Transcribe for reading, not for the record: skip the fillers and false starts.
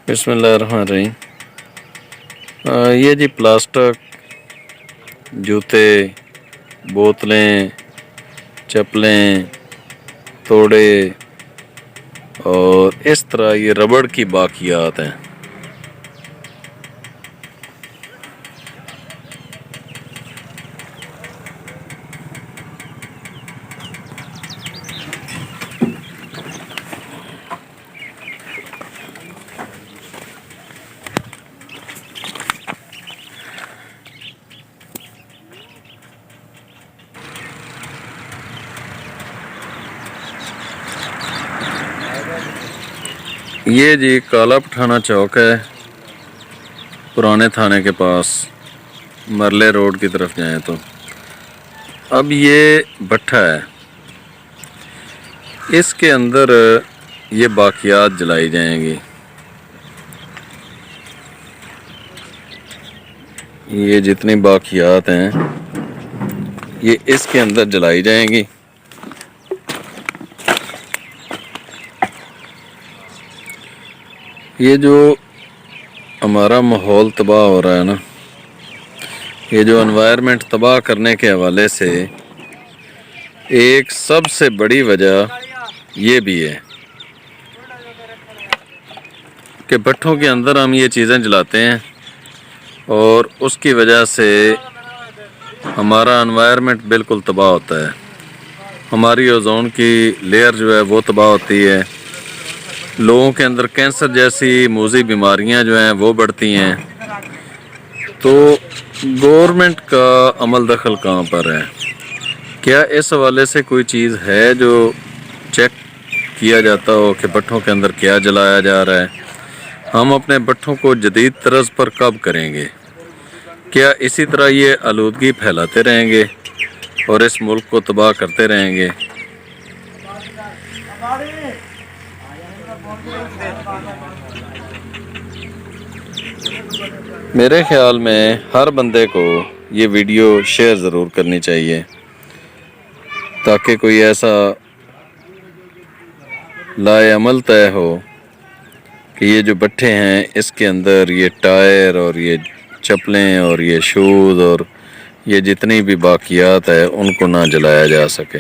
بسم اللہ الرحمن الرحیم۔ یہ جی پلاسٹک، جوتے، بوتلیں، چپلیں، توڑے اور اس طرح یہ ربڑ کی باقیات ہیں۔ یہ جی کالا پٹھانا چوک ہے، پرانے تھانے کے پاس، مرلے روڈ کی طرف جائیں تو اب یہ بھٹا ہے، اس کے اندر یہ باقیات جلائی جائیں گی۔ یہ جتنی باقیات ہیں یہ اس کے اندر جلائی جائیں گی۔ یہ جو ہمارا ماحول تباہ ہو رہا ہے نا، یہ جو انوائرمنٹ تباہ کرنے کے حوالے سے ایک سب سے بڑی وجہ یہ بھی ہے کہ بھٹوں کے اندر ہم یہ چیزیں جلاتے ہیں اور اس کی وجہ سے ہمارا انوائرمنٹ بالکل تباہ ہوتا ہے۔ ہماری اوزون کی لیئر جو ہے وہ تباہ ہوتی ہے، لوگوں کے اندر کینسر جیسی موذی بیماریاں جو ہیں وہ بڑھتی ہیں۔ تو گورنمنٹ کا عمل دخل کہاں پر ہے؟ کیا اس حوالے سے کوئی چیز ہے جو چیک کیا جاتا ہو کہ بھٹوں کے اندر کیا جلایا جا رہا ہے؟ ہم اپنے بھٹوں کو جدید طرز پر کب کریں گے؟ کیا اسی طرح یہ آلودگی پھیلاتے رہیں گے اور اس ملک کو تباہ کرتے رہیں گے؟ میرے خیال میں ہر بندے کو یہ ویڈیو شیئر ضرور کرنی چاہیے تاکہ کوئی ایسا لائے عمل طے ہو کہ یہ جو بھٹے ہیں اس کے اندر یہ ٹائر اور یہ چپلیں اور یہ شوز اور یہ جتنی بھی باقیات ہے ان کو نہ جلایا جا سکے۔